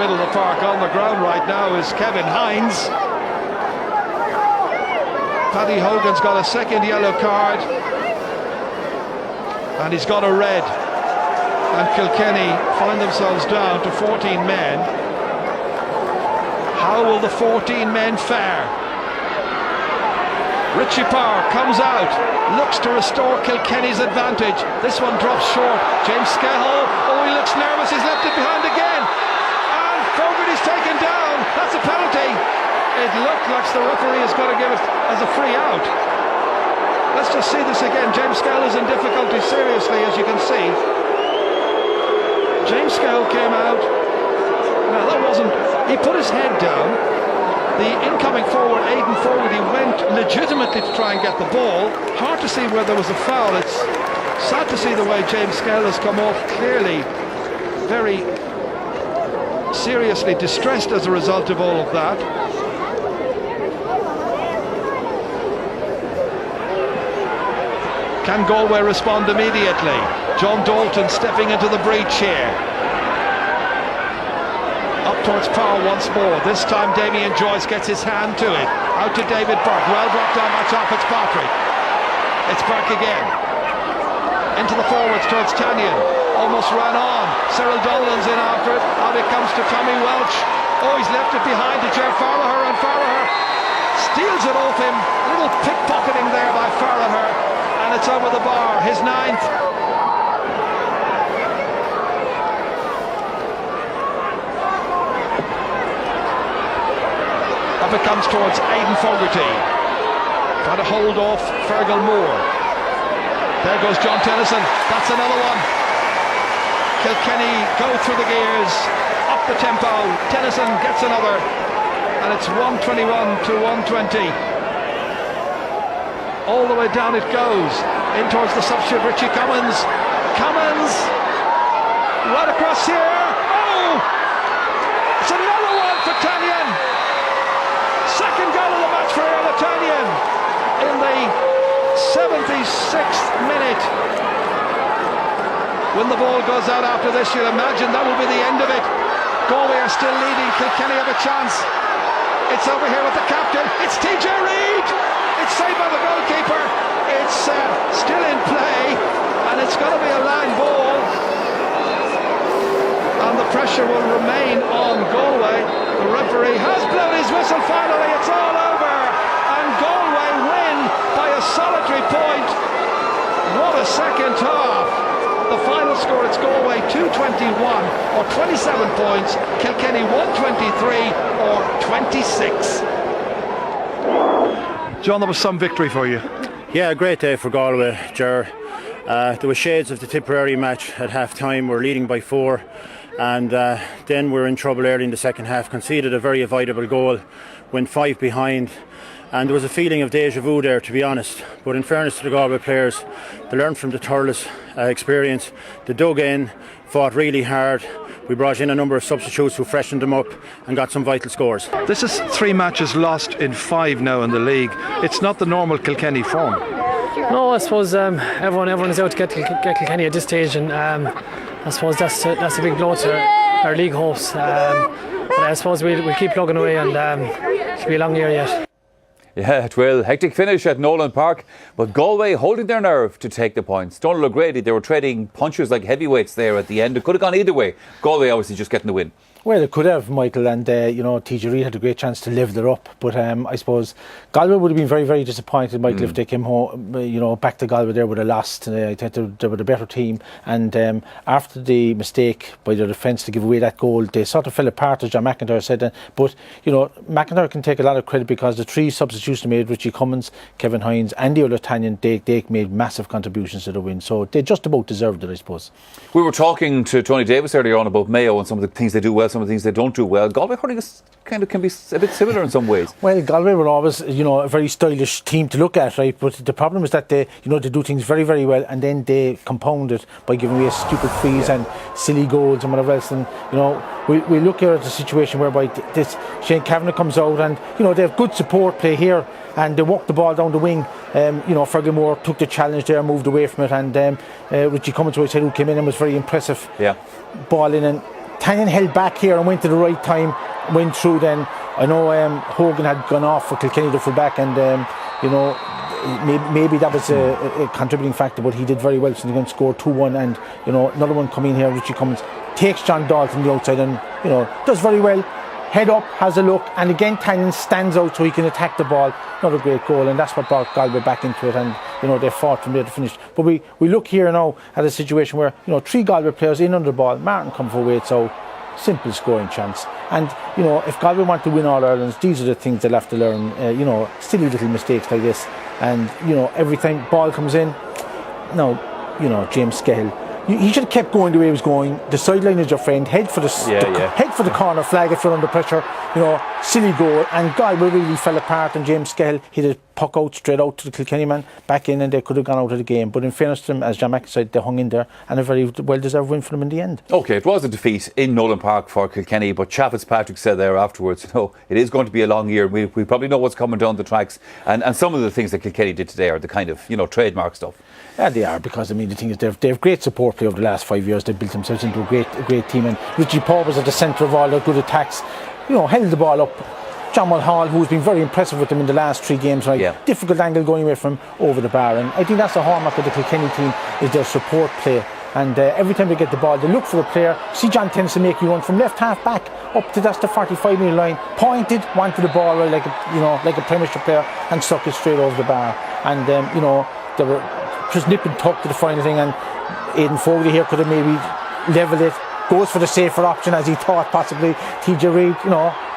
middle of the park. On the ground right now is Kevin Hines. Paddy Hogan's got a second yellow card, and he's got a red. And Kilkenny find themselves down to 14 men. How will the 14 men fare? Richie Power comes out, looks to restore Kilkenny's advantage. This one drops short. James Skehill, he looks nervous, he's left it behind again. And Fogarty's taken down. That's a penalty. It looked like the referee is going to give it as a free out. Let's just see this again. James Skehill is in difficulty seriously, as you can see. James Skehill came out. Now that wasn't, he put his head down. The incoming forward, Aidan Fogarty, went legitimately to try and get the ball. Hard to see where there was a foul. It's sad to see the way James Skehill has come off, clearly very seriously distressed as a result of all of that. Can Galway respond immediately? John Dalton stepping into the breach here. Up towards Power once more. This time Damien Joyce gets his hand to it. Out to David Burke. Well brought down by Tom Fitzpatrick. It's Burke again. Into the forwards towards Tanyan. Almost ran on. Cyril Dolan's in after it. Out it comes to Tommy Welch. He's left it behind to Ger Farragher, and Farragher steals it off him. A little pickpocketing there by Farragher. And it's over the bar. His 9th. It comes towards Aidan Fogarty, trying to hold off Fergal Moore. There goes John Tennyson. That's another one. Kilkenny go through the gears, up the tempo. Tennyson gets another, and it's 121 to 120. All the way down it goes, in towards the substitute Richie Cummins. Right across here. It's another one for Tanyan. Second goal of the match for Iarla Tanyan in the 76th minute. When the ball goes out after this, you'll imagine that will be the end of it. Galway are still leading. Kilkenny have a chance. It's over here with the captain. It's TJ Reid. It's saved by the goalkeeper. It's still in play, and it's going to be a line ball. And the pressure will remain on Galway. The referee has blown his whistle finally. It's all over. And Galway win by a solitary point. What a second half. The final score, it's Galway 221 or 27 points. Kilkenny 123 or 26. John, that was some victory for you. Yeah, a great day for Galway, Ger. There were shades of the Tipperary match at half time. We're leading by 4. And then we're in trouble early in the second half, conceded a very avoidable goal, went 5 behind, and there was a feeling of deja vu there, to be honest. But in fairness to the Galway players, they learned from the Thurles experience. They dug in, fought really hard. We brought in a number of substitutes who freshened them up and got some vital scores. This is 3 matches lost in 5 now in the league. It's not the normal Kilkenny form. No, I suppose everyone is out to get Kilkenny at this stage, and I suppose that's a big blow to our league hopes. But I suppose we'll keep plugging away, and it'll be a long year yet. Yeah, it will. Hectic finish at Nolan Park, but Galway holding their nerve to take the points. Donald O'Grady, they were trading punches like heavyweights there at the end. It could have gone either way. Galway obviously just getting the win. Well, it could have, Michael, and TJ Reid had a great chance to level it up, but I suppose Galway would have been very, very disappointed, Michael, if they came home, back to Galway there with a loss. I think they were the better team, and after the mistake by their defence to give away that goal, they sort of fell apart, as John McIntyre said. But McIntyre can take a lot of credit because the 3 substitutes they made, Richie Cummins, Kevin Hines, and Iarla Tanyan, they made massive contributions to the win, so they just about deserved it, I suppose. We were talking to Tony Davis earlier on about Mayo and some of the things they do well, some of the things they don't do well. Galway hurling is kind of can be a bit similar in some ways. Well, Galway were always, a very stylish team to look at, right? But the problem is that they do things very, very well, and then they compound it by giving away stupid frees and silly goals and whatever else. And we look here at a situation whereby this Shane Kavanagh comes out, and they have good support play here, and they walk the ball down the wing. Fergal Moore took the challenge there, moved away from it, and Richie Cummins, who came in and was very impressive. Yeah. Ball in, and Tannin held back here and went to the right time, went through then. I know Hogan had gone off for Kilkenny, the full back, and maybe that was a contributing factor, but he did very well, so they're going to score 2-1, and another one coming here, Richie Cummins takes John Dalton the outside and does very well, head up, has a look, and again Tannin stands out so he can attack the ball. Another great goal, and that's what brought Galway back into it, and they fought from there to finish. But we look here now at a situation where 3 Galway players in under the ball, Martin come for weight, so simple scoring chance. And if Galway want to win All Irelands, these are the things they'll have to learn. Silly little mistakes like this, and every time ball comes in, James Scahill, he should have kept going the way he was going. The sideline is your friend. Head for the corner flag if you're under pressure. Silly goal, and Galway really fell apart, and James Scahill hit a puck out straight out to the Kilkenny man back in, and they could have gone out of the game. But in fairness to them, as John Mack said, they hung in there, and a very well-deserved win for them in the end. OK, it was a defeat in Nolan Park for Kilkenny, but Chaff Fitzpatrick said there afterwards, it is going to be a long year. We probably know what's coming down the tracks, and some of the things that Kilkenny did today are the kind of trademark stuff. Yeah, they are, because the thing is they have great support play over the last 5 years. They've built themselves into a great team, and Richie Paul was at the centre of all their good attacks. Held the ball up. John Mulhall, who's been very impressive with them in the last 3 games, difficult angle going away from over the bar, and I think that's the hallmark of the Kilkenny team, is their support play. And every time they get the ball, they look for a player. See John Tennyson make you run from left half back up to that's the 45-metre line, pointed, wanted the ball like a Premiership player, and stuck it straight over the bar. And they were just nip and tuck to the final thing, and Aidan Fogarty here could have maybe levelled it. Goes for the safer option, as he thought possibly. TJ Reid,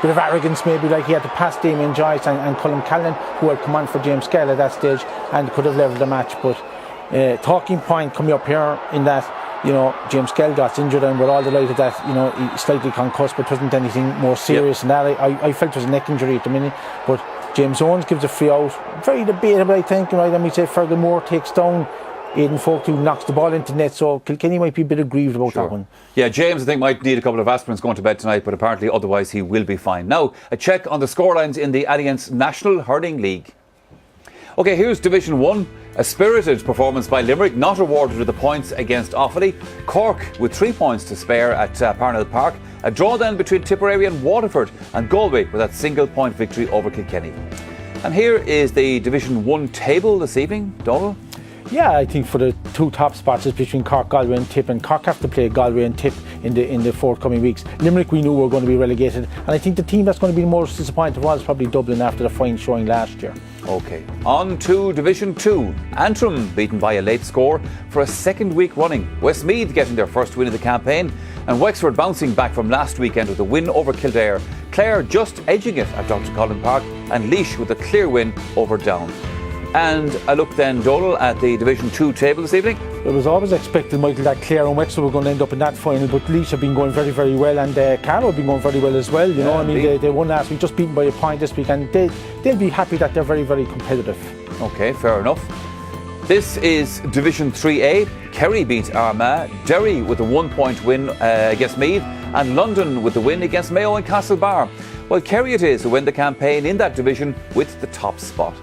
bit of arrogance maybe, like he had to pass Damien Joyce and Colin Callan, who had come on for James Scahill at that stage, and could have levelled the match. But talking point coming up here in that James Scahill got injured, and we're all delighted that he slightly concussed, but wasn't anything more serious than that. I felt it was a neck injury at the minute, but James Owens gives a free out, very debatable I think, right? And we say Fergal Moore takes down Aidan Fogarty, who knocks the ball into net, so Kilkenny might be a bit aggrieved about that one. Yeah, James I think might need a couple of aspirins going to bed tonight, but apparently otherwise he will be fine. Now, a check on the scorelines in the Alliance National Hurling League. OK, here's Division 1. A spirited performance by Limerick, not awarded with the points against Offaly. Cork with 3 points to spare at Parnell Park. A draw then between Tipperary and Waterford, and Galway with that single-point victory over Kilkenny. And here is the Division 1 table this evening. Donald? Yeah, I think for the 2 top spots is between Cork, Galway and Tip, and Cork have to play Galway and Tip in the forthcoming weeks. Limerick we knew were going to be relegated, and I think the team that's going to be the most disappointed was probably Dublin after the fine showing last year. OK, on to Division 2. Antrim beaten by a late score for a second week running. Westmeath getting their first win of the campaign, and Wexford bouncing back from last weekend with a win over Kildare. Clare just edging it at Dr. Collin Park, and Laois with a clear win over Down. And a look then, Donal, at the Division 2 table this evening. It was always expected, Michael, that Clare and Wexford were going to end up in that final, but Laois have been going very, very well, and Carlow have been going very well as well. They won last week, just beaten by a point this week, and they'll be happy that they're very, very competitive. OK, fair enough. This is Division 3A. Kerry beat Armagh, Derry with a 1-point win against Meath, and London with the win against Mayo and Castlebar. Well, Kerry it is who win the campaign in that division with the top spot.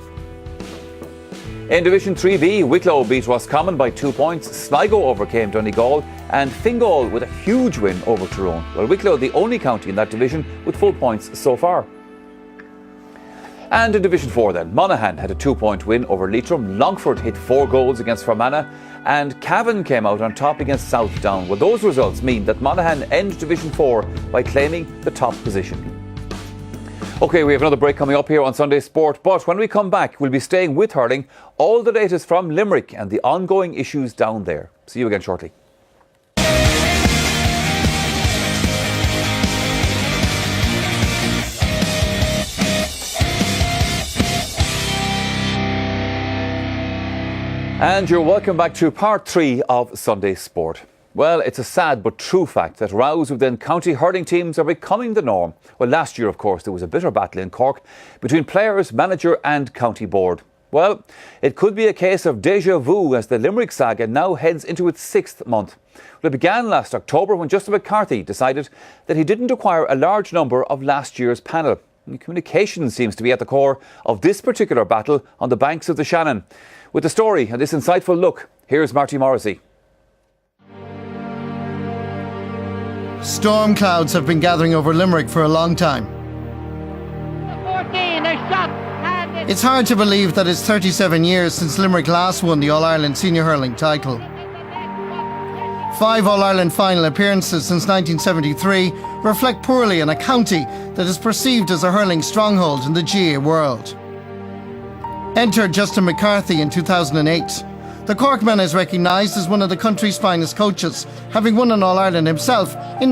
In Division 3B, Wicklow beat Roscommon by 2 points, Sligo overcame Donegal, and Fingal with a huge win over Tyrone. Well, Wicklow the only county in that division with full points so far. And in Division 4 then, Monaghan had a 2-point win over Leitrim, Longford hit 4 goals against Fermanagh, and Cavan came out on top against South Down. Well, those results mean that Monaghan end Division 4 by claiming the top position. OK, we have another break coming up here on Sunday Sport, but when we come back, we'll be staying with hurling, all the latest from Limerick and the ongoing issues down there. See you again shortly. And you're welcome back to part 3 of Sunday Sport. Well, it's a sad but true fact that rows within county hurling teams are becoming the norm. Well, last year, of course, there was a bitter battle in Cork between players, manager and county board. Well, it could be a case of déjà vu as the Limerick saga now heads into its 6th month. Well, it began last October when Justin McCarthy decided that he didn't acquire a large number of last year's panel. And communication seems to be at the core of this particular battle on the banks of the Shannon. With the story and this insightful look, here's Marty Morrisey. Storm clouds have been gathering over Limerick for a long time. It's hard to believe that it's 37 years since Limerick last won the All-Ireland Senior Hurling title. 5 All-Ireland final appearances since 1973 reflect poorly on a county that is perceived as a hurling stronghold in the GAA world. Enter Justin McCarthy in 2008. The Cork man is recognised as one of the country's finest coaches, having won an All-Ireland himself in